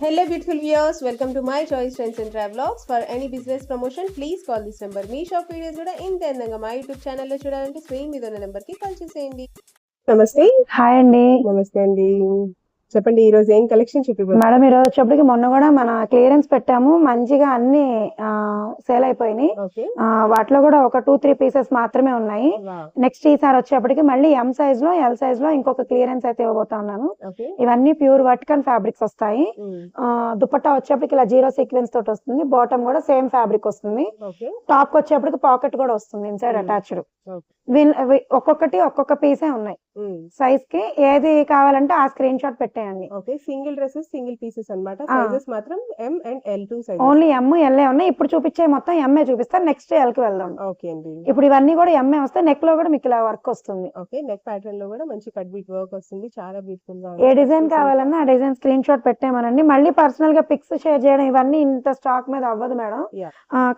Hello beautiful viewers, welcome to my choice trends and travelogs. For any business promotion, please call this number. Me shop videos కూడా ఇంత అందంగా మా YouTube ఛానల్లో చూడాలంటే screen మీద ఉన్న నెంబర్ కి కాల్ చేసేయండి. నమస్తే. హాయ్ అండి. నమస్తే అండి. చెప్పండి ఈ రోజు ఏం కలెక్షన్ చూపిస్తారు మేడం? ఈ రోజు వచ్చేప్పటికి మొన్న కూడా మన క్లియరెన్స్ పెట్టాము, మంచిగా అన్ని సేల్ అయిపోయినాయి. వాటిలో కూడా ఒక 2-3 పీసెస్ మాత్రమే ఉన్నాయి. నెక్స్ట్ ఈసారి వచ్చేప్పటికి మళ్ళీ ఎం సైజ్ లో ఎల్ సైజ్ లో ఇంకొక క్లియరెన్స్ అయితే ఇవ్వబోతా ఉన్నాను. ఇవన్నీ ప్యూర్ వర్టికల్ ఫ్యాబ్రిక్స్ వస్తాయి. దుపట్టా వచ్చేప్పటికి ఇలా జీరో సీక్వెన్స్ తోటి వస్తుంది, బాటమ్ కూడా సేమ్ ఫ్యాబ్రిక్ వస్తుంది, టాప్ వచ్చేప్పటికి పాకెట్ కూడా వస్తుంది ఇన్సైడ్ అటాచ్డ్. ఒక్కొక్కటి ఒక్కొక్క పీసే ఉన్నాయి. సైజ్ కి ఏది కావాలంటే ఆ స్క్రీన్ షాట్ పెట్టేయండి. సింగిల్ డ్రెస్సెస్ సింగిల్ పీసెస్ అన్నమాట. సైజెస్ మాత్రం M and L 2 size. Only M L ఉన్నాయి. ఇప్పుడు చూపించే మొత్తం ఎంఏ చూపిస్తారు, నెక్స్ట్ ఎల్ కి వెళ్దాం. ఓకే అండి. ఇప్పుడు ఇవన్నీ కూడా ఎంఏ వస్తే నెక్ లో కూడా మీకు ఇలా వర్క్ వస్తుంది. ఓకే, నెక్ ప్యాటర్న్ లో కూడా మంచి కట్ బీట్ వర్క్ వస్తుంది, చాలా బ్యూటిఫుల్ గా. ఏ డిజైన్ కావాలన్నా ఆ డిజైన్ స్క్రీన్ షాట్ పెట్టేమనండి. మళ్ళీ పర్సనల్ గా పిక్స్ షేర్ చేయడం ఇవన్నీ ఇంత స్టాక్ మీద అవ్వదు మేడం.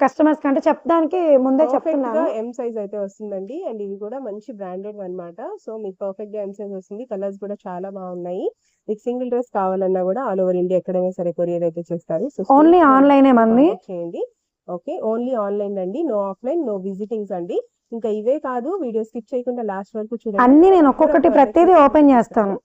కస్టమర్స్ కంటే చెప్పడానికి ముందే చెప్తున్నాను. ఎం సైజ్ అయితే వస్తుందండి. అండ్ ఇవి కూడా మంచి బ్రాండెడ్ అన్నమాట. సో మీకు పర్ఫెక్ట్ గా ఎం సైజ్ వస్తుంది. కలర్స్ కూడా చాలా బాగున్నాయి. మీకు సింగిల్ డ్రెస్ కావాలన్నా కూడా ఆల్ ఓవర్ ఇండియా ఎక్కడైనా సరే కొరియర్ అయితే చేస్తారు. ఓన్లీ ఆన్లైన్ చేయండి. ఓకే, ఓన్లీ ఆన్లైన్ అండి, నో ఆఫ్లైన్, నో విజిటింగ్స్ అండి. ఇంకా ఇవే కాదు, వీడియో స్కిప్ చేయకుండా లాస్ట్ వరకు చూడండి. అన్ని నేను ఒక్కొక్కటి ప్రతిదీ ఓపెన్ చేస్తాను.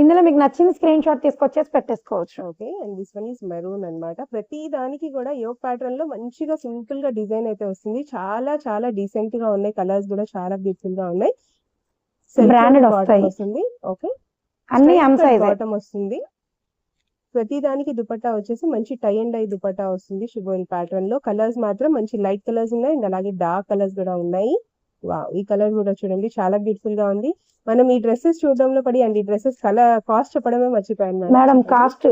ఇందులో మీకు నచ్చిన స్క్రీన్ షాట్ తీసుకొచ్చేసి పెట్టేసుకోవచ్చు. Okay, and this one is maroon అన్నమాట. ప్రతి దానికి కూడా యోగ్ ప్యాటర్న్ లో మంచిగా సింపుల్ గా డిజైన్ అయితే వస్తుంది. చాలా చాలా డీసెంట్ గా ఉన్నాయి. కలర్స్ కూడా చాలా బ్యూటిఫుల్ గా ఉన్నాయి. బ్రాండెడ్ వస్తుంది. ఓకే, అన్ని ఎం సైజ్ బాటమ్ వస్తుంది. ప్రతి దానికి దుపట్టా వచ్చేసి మంచి టై అండ్ డై దుపట్టా వస్తుంది షిబోరి ప్యాటర్న్ లో. కలర్స్ మాత్రం మంచి లైట్ కలర్స్ ఉన్నాయి అండ్ అలాగే డార్క్ కలర్స్ కూడా ఉన్నాయి. ఈ కలర్ కూడా చూడండి, చాలా బ్యూటిఫుల్ గా ఉంది. మనం ఈ డ్రెస్సెస్ చూడడంలో పడి అండ్ ఈ డ్రెస్సెస్ కలర్ కాస్ట్ చెప్పడమే మర్చిపోయాను madam. Cost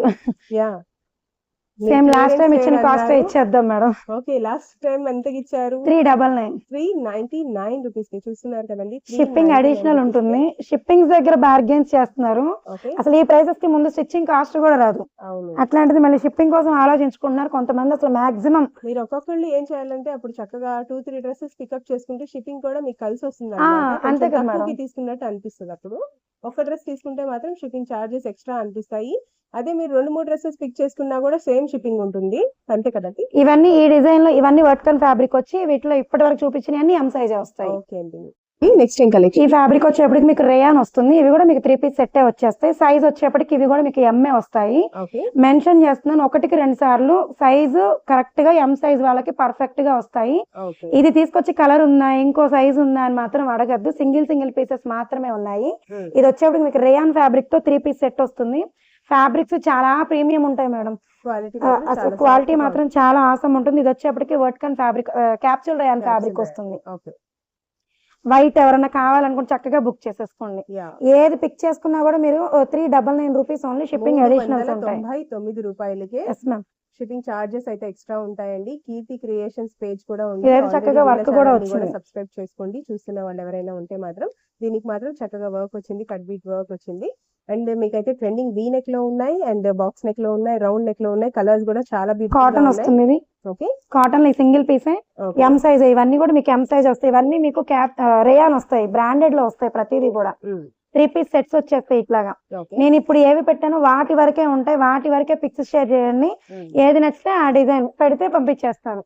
same last time ఇచ్చిన కాస్ట్ ఇచ్చేద్దాం మేడం. ఓకే, లాస్ట్ టైం ఎంతకి ఇచ్చారు? 399 రూపీస్ కి. చూస్తున్నారు కదండి, షిప్పింగ్ అడిషనల్ ఉంటుంది. షిప్పింగ్ దగ్గర బార్గెన్స్ చేస్తున్నారు. అసలు ఈ ప్రైసెస్ కి ముందు స్టిచ్చింగ్ కాస్ట్ కూడా రాదు. అట్లాంటిది మళ్ళీ షిప్పింగ్ కోసం ఆలోచించుకుంటున్నారు కొంతమంది. అసలు మాక్సిమం మీరు ఒక్కొక్కళ్ళు ఏం చేయాలంటే అప్పుడు చక్కగా 2-3 డ్రెస్సెస్ పికప్ చేసుకుంటే షిప్పింగ్ కూడా మీకు కలిసి వస్తుంది. అంతే కదా మేడం, తీసుకున్నట్టు అనిపిస్తుంది. అప్పుడు ఒక డ్రెస్ తీసుకుంటే మాత్రం షిప్పింగ్ చార్జెస్ ఎక్స్ట్రా అనిపిస్తాయి. అదే మీరు 2-3 డ్రెస్సెస్ పిక్ చేసుకున్నా కూడా సేమ్ షిప్పింగ్ ఉంటుంది. అంతే కదండి. ఇవన్నీ ఈ డిజైన్ లో ఇవన్నీ వర్టికల్ ఫ్యాబ్రిక్ వచ్చి వీటిలో ఇప్పటి వరకు చూపించిన ఎం సైజ్ వస్తాయి. ఓకే అండి. నెక్స్ట్ ఏం కలెక్షన్? ఈ ఫ్యాబ్రిక్ వచ్చేప్పటికి మీకు రేయాన్ వస్తుంది. ఇవి కూడా మీకు 3 పీస్ సెట్ వచ్చేస్తాయి. సైజ్ వచ్చేప్పటికి ఇవి కూడా మీకు ఎంఏ వస్తాయి. మెన్షన్ చేస్తున్నాను 1-2 సార్లు. సైజు కరెక్ట్ గా ఎం సైజ్ వాళ్ళకి పర్ఫెక్ట్ గా వస్తాయి. ఇది తీసుకొచ్చి కలర్ ఉందా ఇంకో సైజ్ ఉందా అని మాత్రం అడగద్దు. సింగిల్ పీసెస్ మాత్రమే ఉన్నాయి. ఇది వచ్చేప్పటికి మీకు రేయాన్ ఫ్యాబ్రిక్ తో 3 పీస్ సెట్ వస్తుంది. ఫ్యాబ్రిక్స్ చాలా ప్రీమియం ఉంటాయి మేడం. అసలు క్వాలిటీ మాత్రం చాలా ఆసమ్ ఉంటుంది. ఇది వచ్చేప్పటికి vertical fabric, capsule rayon fabric వస్తుంది. వైట్ ఎవరైనా కావాలనుకుంటే చక్కగా బుక్ చేసేసుకోండి. ఏది పిక్ చేసుకున్నా కూడా మీరు 399 రూపీస్ ఓన్లీ. షిప్పింగ్ అడిషనల్స్ ఉంటాయి. 99 రూపాయలకి షిప్పింగ్ చార్జెస్ అయితే ఎక్స్ట్రా ఉంటాయండి. కీర్తి క్రియేషన్స్ పేజ్ కూడా ఉంది, చక్కగా వర్క్ కూడా వచ్చింది. సబ్స్క్రైబ్ చేసుకోండి. చూస్తున్న వాళ్ళు ఎవరైనా ఉంటే మాత్రం. దీనికి మాత్రం చక్కగా వర్క్ వచ్చింది, కట్ బీట్ వర్క్ వచ్చింది. అండ్ మీకైతే ట్రెండింగ్ వీ నెక్ లో ఉన్నాయి అండ్ బాక్స్ నెక్ లో ఉన్నాయి, రౌండ్ నెక్ లో ఉన్నాయి. కలర్స్ కూడా చాలా కాటన్ వస్తుంది. ఓకే, కాటన్ సింగిల్ పీసే ఎం సైజ్. ఇవన్నీ కూడా మీకు ఎం సైజ్ వస్తాయి. ఇవన్నీ మీకు రేయాన్ వస్తాయి, బ్రాండెడ్ లో వస్తాయి. ప్రతిదీ కూడా 3 పీస్ సెట్స్ వచ్చేస్తాయి ఇట్లాగా. నేను ఇప్పుడు ఏవి పెట్టాను వాటి వరకే ఉంటాయి. వాటి వరకే పిక్స్ షేర్ చేయండి. ఏది నచ్చితే ఆ డిజైన్ పెడితే పంపించేస్తాను.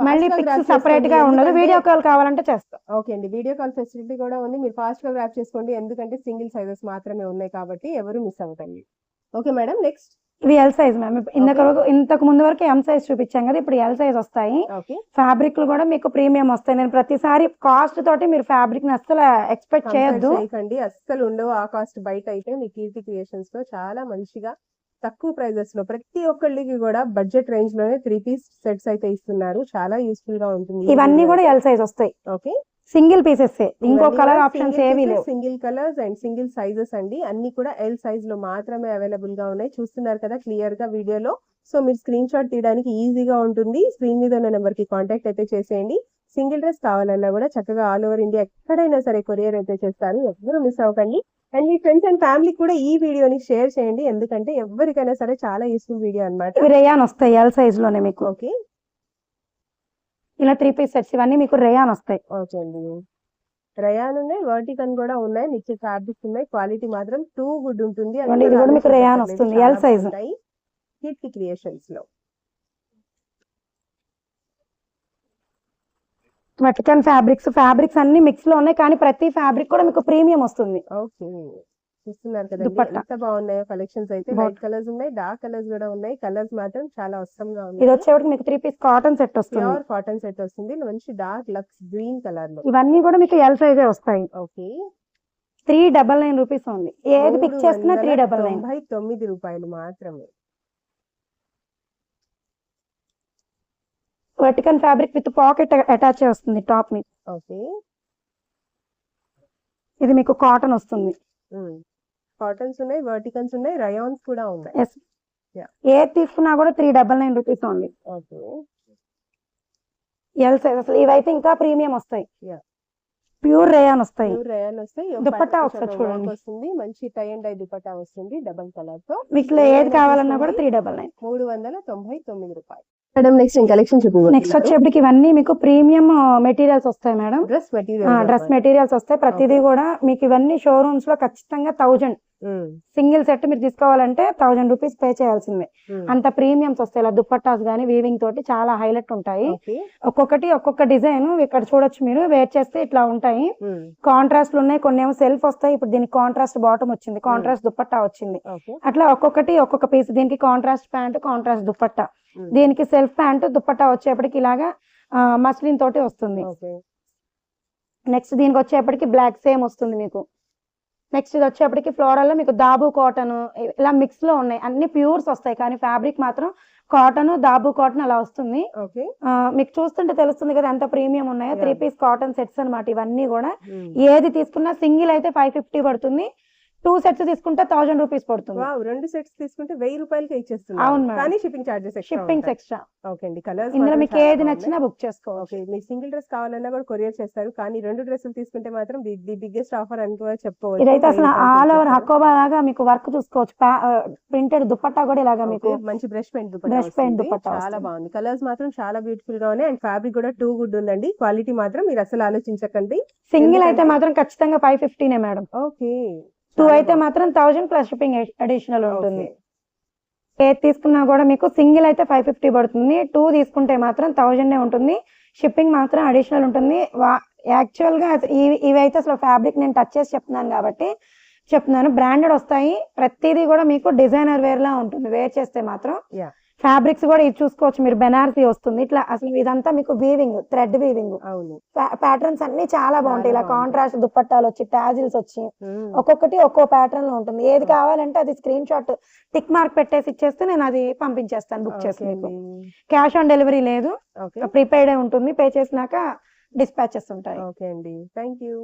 మళ్ళీ పిక్స్ సెపరేట్ గా ఉండదు. వీడియో కాల్ కావాలంటే చేస్తాను. ఓకే అండి, వీడియో కాల్ ఫెసిలిటీ కూడా ఉంది. మీరు ఫాస్ట్ గా గ్రాప్ చేసుకోండి, ఎందుకంటే సింగిల్ సైజెస్ మాత్రమే ఉన్నాయి కాబట్టి ఎవరు మిస్ అవుతాయి. ఓకే మేడం, నెక్స్ట్ ఇవి ఎల్ సైజ్ మ్యామ్. ఇంతకు ముందు వరకు ఎం సైజ్ చూపించాం కదా, ఇప్పుడు ఎల్ సైజ్ వస్తాయి. ఫ్యాబ్రిక్ కూడా మీకు ప్రీమియం వస్తాయి. నేను ప్రతిసారి కాస్ట్ తోటి మీరు ఫ్యాబ్రిక్ ని అస్సలు ఎక్స్పెక్ట్ చేయొద్దు. అస్సలు ఉండవు ఆ కాస్ట్. బయట అయితే మీ కీర్తి క్రియేషన్స్ లో చాలా మంచిగా తక్కువ ప్రైజెస్ లో ప్రతి ఒక్కళ్ళకి కూడా బడ్జెట్ రేంజ్ లోనే 3 పీస్ సెట్స్ అయితే ఇస్తున్నారు. చాలా యూస్ఫుల్ గా ఉంటుంది. ఇవన్నీ కూడా ఎల్ సైజ్ వస్తాయి. ఓకే, సింగిల్ పీసెస్, ఇంకో కలర్ ఆప్షన్స్ ఏవి లేవు. Single colours and single sizes అండి. అన్ని కూడా ఎల్ సైజ్ లో మాత్రమే అవైలబుల్ గా ఉన్నాయి. చూస్తున్నారు కదా క్లియర్ గా వీడియోలో. సో మీరు స్క్రీన్ షాట్ తీయడానికి ఈజీగా ఉంటుంది. స్క్రీన్ మీద ఉన్న నెంబర్ కి కాంటాక్ట్ అయితే చేసేయండి. సింగిల్ డ్రెస్ కావాలన్నా కూడా చక్కగా ఆల్ ఓవర్ ఇండియా ఎక్కడైనా సరే కొరియర్ అయితే చేస్తారు. ఎవరు మిస్ అవ్వకండి. And me friends and family కూడా ఈ వీడియోని షేర్ చేయండి, ఎందుకంటే ఎవరికైనా సరే చాలా యూస్ఫుల్ వీడియో అన్నమాట. రేయాన్ వస్తాయి ఎల్ సైజ్ లోనే మీకు. ఓకే, ఇలా 3 పీస్ సెట్స్ ఇవన్నీ మీకు రేయాన్ వస్తాయి. ఓకే అండి. రయాన్ ఉన్నాయి, వర్టికన్ కూడా ఉన్నాయి, మిక్స్ ఫ్యాబ్రిక్స్ ఉన్నాయి. క్వాలిటీ మాత్రం టూ గుడ్ ఉంటుంది. ఇది కూడా మీకు రేయాన్ వస్తుంది ఎల్ సైజ్. కీర్తి క్రియేషన్స్ లో. వెటికన్ ఫ్యాబ్రిక్స్ అన్ని మిక్స్ లో ఉన్నాయి, కానీ ప్రతి ఫ్యాబ్రిక్ కూడా మీకు ప్రీమియం వస్తుంది. ఓకే, చూస్తున్నారు కదండి దుపట్టా. ఎంత బాగున్నాయో కలెక్షన్స్ అయితే. బాగుంది. లైట్ కలర్స్ ఉన్నాయి, డార్క్ కలర్స్ కూడా ఉన్నాయి. కలర్స్ మాత్రం చాలా అవసరంగా ఇది ఉన్నాయి. వచ్చేవాడికి మీకు 3 పీస్ కాటన్ సెట్ వస్తుంది. ప్యూర్ కాటన్ సెట్ వస్తుంది, మంచి డార్క్ లక్స్ గ్రీన్ కలర్ లో. ఇవన్నీ కూడా మీకు ఎల్ సైజే వస్తాయి. ఓకే, 399 రూపీస్ ఉంది. ఏది పిక్ చేసుకున్నా 399. 399 రూపాయలు మాత్రమే. Vatican fabric with pocket attach వస్తుంది టాప్ మీద. ఓకే, ఇది మీకు కాటన్ వస్తుంది. కాటన్స్ ఉన్నాయి, వర్టికన్స్ ఉన్నాయి, రయాన్స్ కూడా ఉన్నాయి. ఎస్, ఏది తీసుకున్నా కూడా 399 రూపీస్ ఉంది. Okay, L size. అసలు ఇవైతే ఇంకా ప్రీమియం వస్తాయి. Yeah. ప్యూర్ రేయాన్ వస్తాయి. ప్యూర్ రయాన్ వస్తాయి. దుపట్టా ఒకసారి చూడండి. వస్తుంది, మంచి టై అండ్ డై దుపట్టా వస్తుంది డబల్ కలర్ తో. వీటిలో ఏది కావాలన్నా కూడా 399. 399 రూపాయలు. మేడం నెక్స్ట్ ఏం కలెక్షన్ చూపించండి. నెక్స్ట్ వచ్చేప్పటికి ఇవన్నీ మీకు ప్రీమియం మెటీరియల్స్ వస్తాయి madam. Dress material. Dress materials వస్తాయి. ప్రతిదీ కూడా మీకు ఇవన్నీ షోరూమ్స్ లో ఖచ్చితంగా 1000 సింగిల్ సెట్ మీరు తీసుకోవాలంటే 1000 రూపీస్ పే చేయాల్సిందే. అంత ప్రీమియంస్ వస్తాయి. ఇలా దుపట్టాస్ గానీ వీవింగ్ తోటి చాలా హైలైట్ ఉంటాయి. ఒక్కొక్కటి ఒక్కొక్క డిజైన్ ఇక్కడ చూడొచ్చు, మీరు వేర్ చేస్తే ఇట్లా ఉంటాయి. కాంట్రాస్ట్ ఉన్నాయి, కొన్ని ఏమో సెల్ఫ్ వస్తాయి. ఇప్పుడు దీనికి కాంట్రాస్ట్ బాటమ్ వచ్చింది, కాంట్రాస్ట్ దుపట్టా వచ్చింది. అట్లా ఒక్కొక్కటి ఒక్కొక్క పీస్. దీనికి కాంట్రాస్ట్ ప్యాంట్, కాంట్రాస్ట్ దుపట్టా, దీనికి సెల్ఫ్ ప్యాంట్ దుపట్టా వచ్చేప్పటికి ఇలాగా మస్లిన్ తోటి వస్తుంది. నెక్స్ట్ దీనికి వచ్చేప్పటికి బ్లాక్ సేమ్ వస్తుంది మీకు. నెక్స్ట్ ఇది వచ్చేప్పటికి ఫ్లోరల్ లో మీకు దాబు కాటన్ ఇలా మిక్స్ లో ఉన్నాయి. అన్ని ప్యూర్స్ వస్తాయి, కానీ ఫ్యాబ్రిక్ మాత్రం కాటన్, దాబు కాటన్ అలా వస్తుంది. మీకు చూస్తుంటే తెలుస్తుంది కదా ఎంత ప్రీమియం ఉన్నాయో. 3 పీస్ కాటన్ సెట్స్ అన్నమాట ఇవన్నీ కూడా. ఏది తీసుకున్నా సింగిల్ అయితే 550 పడుతుంది. 2 సెట్స్ తీసుకుంటే 1000 రూపీస్ పడుతుంది. 2 సెట్స్ తీసుకుంటే 1000 రూపాయలకి ఇచ్చేస్తున్నారు. అవును మేడం, కానీ షిప్పింగ్ చార్జెస్ ఎక్స్ట్రా. ఓకే అండి, కలర్స్ ఇందులో మీకు ఏది నచ్చినా బుక్ చేసుకోవచ్చు. మీకు సింగిల్ డ్రెస్ కావాలన్నా కూడా కొరియర్ చేస్తారు, కానీ 2 డ్రెస్సులు తీసుకుంటే మాత్రం ది బిగ్గెస్ట్ ఆఫర్ అని కూడా చెప్పుకోవచ్చు. ఇదైతే అసలు ఆల్ ఓవర్ హకోబా లాగా మీకు వర్క్ చూసుకోవచ్చు. ప్రింటెడ్ దుపట్టా కూడా ఇలాగా మీకు మంచి బ్రష్ పెయింట్ దుపట్టా చాలా బాగుంది. కలర్స్ మాత్రం చాలా బ్యూటిఫుల్ గా ఉన్నాయి. అండ్ ఫ్యాబ్రిక్ కూడా టూ గుడ్ ఉందండి. క్వాలిటీ మాత్రం మీరు అసలు ఆలోచించకండి. సింగిల్ అయితే మాత్రం ఖచ్చితంగా 550 మేడం. ఓకే, 2 అయితే మాత్రం 1000 ప్లస్ షిప్పింగ్ అడిషనల్ ఉంటుంది. ఏది తీసుకున్నా కూడా మీకు సింగిల్ అయితే 550 పడుతుంది. 2 తీసుకుంటే మాత్రం 1000 ఉంటుంది. షిప్పింగ్ మాత్రం అడిషనల్ ఉంటుంది. యాక్చువల్ గా ఇవైతే అసలు ఫ్యాబ్రిక్ నేను టచ్ చేసి చెప్తున్నాను కాబట్టి చెప్తున్నాను. బ్రాండెడ్ వస్తాయి. ప్రతిదీ కూడా మీకు డిజైనర్ వేర్ లా ఉంటుంది. వేర్ చేస్తే మాత్రం ఫ్యాబ్రిక్స్ కూడా ఇది చూసుకోవచ్చు మీరు. బెనారసీ వస్తుంది ఇట్లా. అసలు ఇదంతా మీకు వీవింగ్, థ్రెడ్ వీవింగ్. ప్యాటర్న్స్ అన్ని చాలా బాగుంటాయి. ఇలా కాంట్రాస్ట్ దుపట్టాలు వచ్చి, టాజిల్స్ వచ్చి, ఒక్కొక్కటి ఒక్కో ప్యాటర్న్ లో ఉంటుంది. ఏది కావాలంటే అది స్క్రీన్ షాట్ టిక్ మార్క్ పెట్టేసి ఇచ్చేస్తే నేను అది పంపించేస్తాను బుక్ చేసి. మీకు క్యాష్ ఆన్ డెలివరీ లేదు, ప్రీపెయిడ్ ఉంటుంది. పే చేసినాక డిస్పాచెస్ ఉంటాయి. ఓకే అండి, థ్యాంక్ యూ.